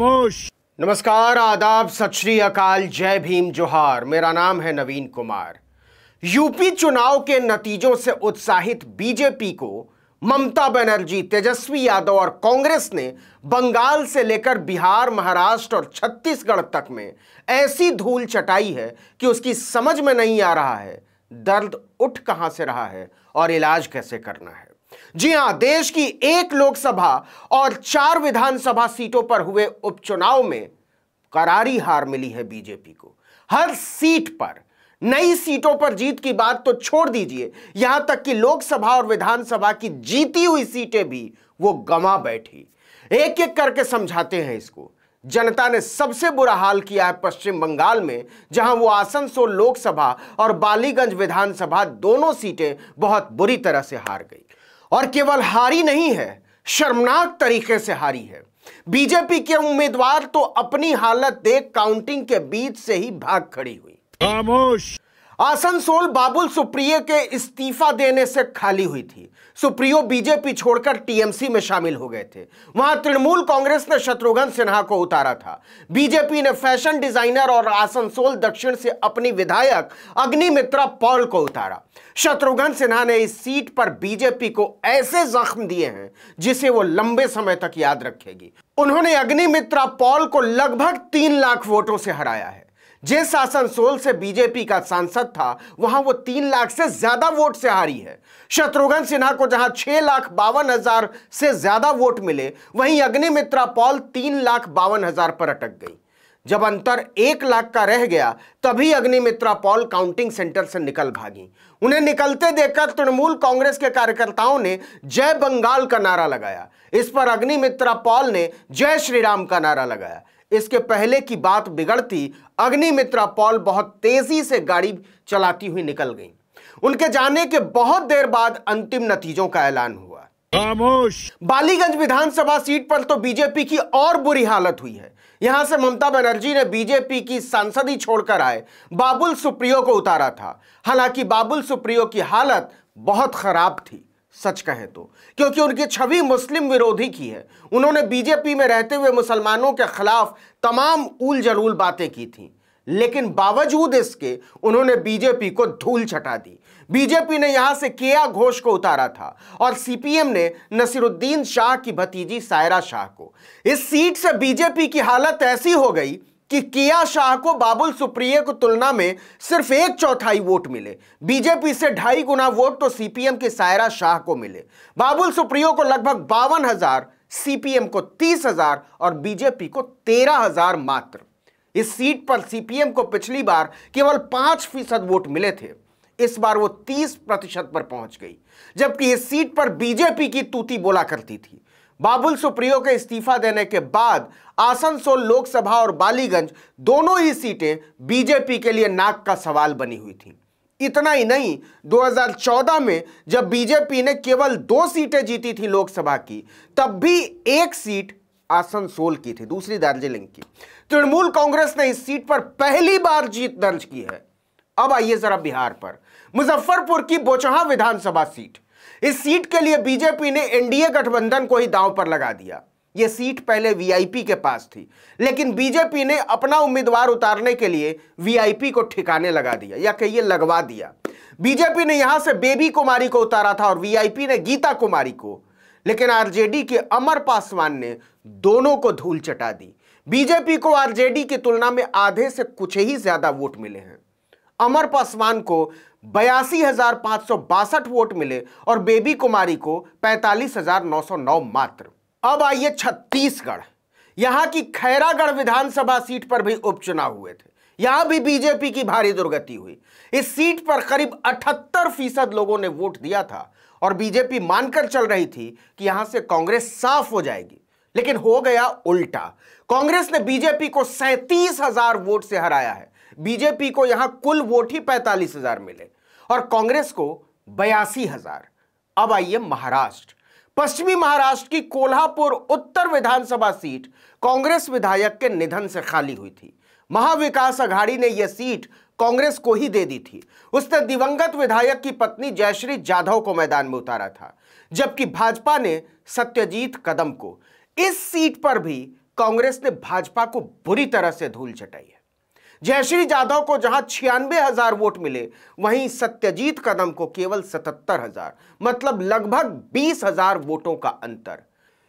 खामोश। नमस्कार, आदाब, सत श्री अकाल, जय भीम, जोहार। मेरा नाम है नवीन कुमार। यूपी चुनाव के नतीजों से उत्साहित बीजेपी को ममता बनर्जी, तेजस्वी यादव और कांग्रेस ने बंगाल से लेकर बिहार, महाराष्ट्र और छत्तीसगढ़ तक में ऐसी धूल चटाई है कि उसकी समझ में नहीं आ रहा है दर्द उठ कहां से रहा है और इलाज कैसे करना है। जी हां, देश की 1 लोकसभा और 4 विधानसभा सीटों पर हुए उपचुनाव में करारी हार मिली है बीजेपी को। हर सीट पर, नई सीटों पर जीत की बात तो छोड़ दीजिए, यहां तक कि लोकसभा और विधानसभा की जीती हुई सीटें भी वो गंवा बैठी। एक एक करके समझाते हैं इसको। जनता ने सबसे बुरा हाल किया है पश्चिम बंगाल में, जहां वो आसनसोल लोकसभा और बालीगंज विधानसभा दोनों सीटें बहुत बुरी तरह से हार गई। और केवल हारी नहीं है, शर्मनाक तरीके से हारी है। बीजेपी के उम्मीदवार तो अपनी हालत देख काउंटिंग के बीच से ही भाग खड़ी हुई। खामोश। आसनसोल बाबुल सुप्रियो के इस्तीफा देने से खाली हुई थी। सुप्रियो बीजेपी छोड़कर टीएमसी में शामिल हो गए थे। वहां तृणमूल कांग्रेस ने शत्रुघ्न सिन्हा को उतारा था। बीजेपी ने फैशन डिजाइनर और आसनसोल दक्षिण से अपनी विधायक अग्निमित्रा पॉल को उतारा। शत्रुघ्न सिन्हा ने इस सीट पर बीजेपी को ऐसे जख्म दिए हैं जिसे वो लंबे समय तक याद रखेगी। उन्होंने अग्निमित्रा पॉल को लगभग 3 लाख वोटों से हराया है। जिस आसनसोल से बीजेपी का सांसद था, वहां वो 3 लाख से ज्यादा वोट से हारी है। शत्रुघ्न सिन्हा को जहां 6,52,000 से ज्यादा वोट मिले, वहीं अग्निमित्रा पॉल 3,52,000 पर अटक गई। जब अंतर 1 लाख का रह गया, तभी अग्निमित्रा पॉल काउंटिंग सेंटर से निकल भागी। उन्हें निकलते देखकर तृणमूल कांग्रेस के कार्यकर्ताओं ने जय बंगाल का नारा लगाया। इस पर अग्निमित्रा पॉल ने जय श्री राम का नारा लगाया। इसके पहले की बात बिगड़ती, अग्निमित्रा पॉल बहुत तेजी से गाड़ी चलाती हुई निकल गई। उनके जाने के बहुत देर बाद अंतिम नतीजों का ऐलान हुआ। खामोश। बालीगंज विधानसभा सीट पर तो बीजेपी की और बुरी हालत हुई है। यहां से ममता बनर्जी ने बीजेपी की सांसद ही छोड़कर आए बाबुल सुप्रियो को उतारा था। हालांकि बाबुल सुप्रियो की हालत बहुत खराब थी, सच कहें तो, क्योंकि उनकी छवि मुस्लिम विरोधी की है। उन्होंने बीजेपी में रहते हुए मुसलमानों के खिलाफ तमाम ऊल जलूल बातें की थी, लेकिन बावजूद इसके उन्होंने बीजेपी को धूल चटा दी। बीजेपी ने यहां से केया घोष को उतारा था और सीपीएम ने नसीरुद्दीन शाह की भतीजी सायरा शाह को। इस सीट से बीजेपी की हालत ऐसी हो गई कि केया शाह को बाबुल सुप्रियो की तुलना में सिर्फ 1/4 वोट मिले। बीजेपी से 2.5 गुना वोट तो सीपीएम की सायरा शाह को मिले। बाबुल सुप्रियो को लगभग 52,000, सीपीएम को 30,000 और बीजेपी को 13,000 मात्र। इस सीट पर सीपीएम को पिछली बार केवल 5% वोट मिले थे। इस बार वो 30% पर पहुंच गई, जबकि इस सीट पर बीजेपी की तूती बोला करती थी। बाबुल सुप्रियो के इस्तीफा देने के बाद आसनसोल लोकसभा और बालीगंज दोनों ही सीटें बीजेपी के लिए नाक का सवाल बनी हुई थी। इतना ही नहीं, 2014 में जब बीजेपी ने केवल 2 सीटें जीती थी लोकसभा की, तब भी 1 सीट आसनसोल की थी, दूसरी दार्जिलिंग की। तृणमूल कांग्रेस ने इस सीट पर पहली बार जीत दर्ज की है। अब आइए जरा बिहार पर। मुजफ्फरपुर की बोचहां विधानसभा सीट, इस सीट के लिए बीजेपी ने एनडीए गठबंधन को ही दांव पर लगा दिया। यह सीट पहले वीआईपी के पास थी, लेकिन बीजेपी ने अपना उम्मीदवार उतारने के लिए वीआईपी को ठिकाने लगा दिया, या कहिए लगवा दिया। बीजेपी ने यहां से बेबी कुमारी को उतारा था और वीआईपी ने गीता कुमारी को, लेकिन आरजेडी के अमर पासवान ने दोनों को धूल चटा दी। बीजेपी को आरजेडी की तुलना में आधे से कुछ ही ज्यादा वोट मिले हैं। अमर पासवान को 82,562 वोट मिले और बेबी कुमारी को 45,909 मात्र। अब आइए छत्तीसगढ़। यहां की खैरागढ़ विधानसभा सीट पर भी उपचुनाव हुए थे। यहां भी बीजेपी की भारी दुर्गति हुई। इस सीट पर करीब 78% लोगों ने वोट दिया था और बीजेपी मानकर चल रही थी कि यहां से कांग्रेस साफ हो जाएगी, लेकिन हो गया उल्टा। कांग्रेस ने बीजेपी को 37,000 वोट से हराया है। बीजेपी को यहां कुल वोट ही 45,000 मिले और कांग्रेस को 82,000। अब आइए महाराष्ट्र। पश्चिमी महाराष्ट्र की कोल्हापुर उत्तर विधानसभा सीट कांग्रेस विधायक के निधन से खाली हुई थी। महाविकास अघाड़ी ने यह सीट कांग्रेस को ही दे दी थी। उसने दिवंगत विधायक की पत्नी जयश्री जाधव को मैदान में उतारा था, जबकि भाजपा ने सत्यजीत कदम को। इस सीट पर भी कांग्रेस ने भाजपा को बुरी तरह से धूल चटाई है। जयश्री जाधव को जहां 96,000 वोट मिले, वहीं सत्यजीत कदम को केवल 77,000, मतलब लगभग 20,000 वोटों का अंतर।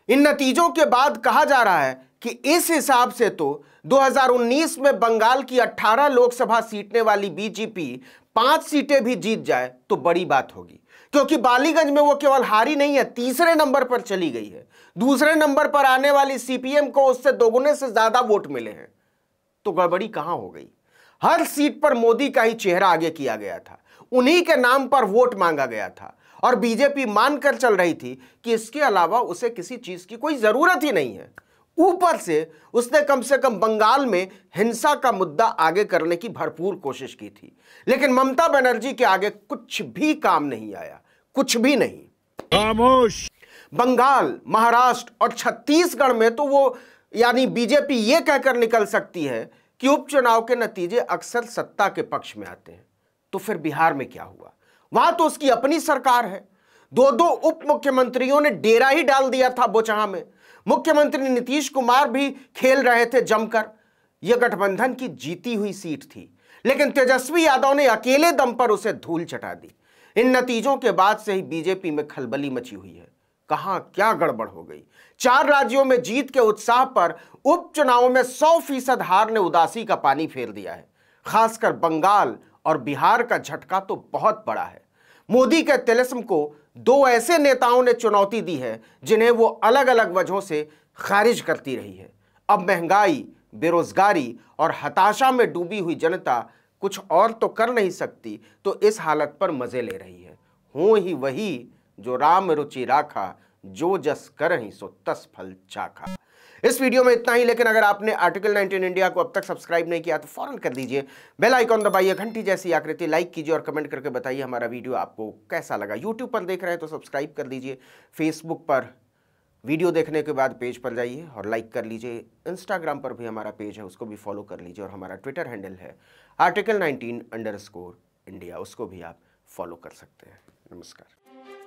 इन नतीजों के बाद कहा जा रहा है कि इस हिसाब से तो 2019 में बंगाल की 18 लोकसभा सीटने वाली बीजेपी 5 सीटें भी जीत जाए तो बड़ी बात होगी, क्योंकि बालीगंज में वो केवल हारी नहीं है, तीसरे नंबर पर चली गई है। दूसरे नंबर पर आने वाली सीपीएम को उससे दोगुने से ज्यादा वोट मिले हैं। तो गड़बड़ी कहां हो गई? हर सीट पर मोदी का ही चेहरा आगे किया गया था, उन्हीं के नाम पर वोट मांगा गया था और बीजेपी मानकर चल रही थी कि इसके अलावा उसे किसी चीज की कोई जरूरत ही नहीं है। ऊपर से उसने कम से कम बंगाल में हिंसा का मुद्दा आगे करने की भरपूर कोशिश की थी, लेकिन ममता बनर्जी के आगे कुछ भी काम नहीं आया, कुछ भी नहीं। खामोश। बंगाल, महाराष्ट्र और छत्तीसगढ़ में तो वो यानी बीजेपी ये कहकर निकल सकती है कि उपचुनाव के नतीजे अक्सर सत्ता के पक्ष में आते हैं। तो फिर बिहार में क्या हुआ? वहां तो उसकी अपनी सरकार है। दो उप मुख्यमंत्रियों ने डेरा ही डाल दिया था बोचहा में। मुख्यमंत्री नीतीश कुमार भी खेल रहे थे जमकर। यह गठबंधन की जीती हुई सीट थी, लेकिन तेजस्वी यादव ने अकेले दम पर उसे धूल चटा दी। इन नतीजों के बाद से ही बीजेपी में खलबली मची हुई है। कहां क्या गड़बड़ हो गई? 4 राज्यों में जीत के उत्साह पर उपचुनावों में 100% हार ने उदासी का पानी फेर दिया है। खासकर बंगाल और बिहार का झटका तो बहुत बड़ा है। मोदी के तिलिस्म को 2 ऐसे नेताओं ने चुनौती दी है जिन्हें वो अलग अलग वजहों से खारिज करती रही है। अब महंगाई, बेरोजगारी और हताशा में डूबी हुई जनता कुछ और तो कर नहीं सकती, तो इस हालत पर मजे ले रही है। हो ही वही जो राम रुचि राखा, जो जस करहि सो तस फल चाखा। इस वीडियो में इतना ही, लेकिन अगर आपने आर्टिकल 19 इंडिया को अब तक सब्सक्राइब नहीं किया तो फौरन कर दीजिए। बेल आइकॉन दबाइए, घंटी जैसी आकृति लाइक कीजिए और कमेंट करके बताइए हमारा वीडियो आपको कैसा लगा। यूट्यूब पर देख रहे हैं तो सब्सक्राइब कर दीजिए। फेसबुक पर वीडियो देखने के बाद पेज पर जाइए और लाइक कर लीजिए। इंस्टाग्राम पर भी हमारा पेज है, उसको भी फॉलो कर लीजिए और हमारा ट्विटर हैंडल है article19_India, उसको भी आप फॉलो कर सकते हैं। नमस्कार।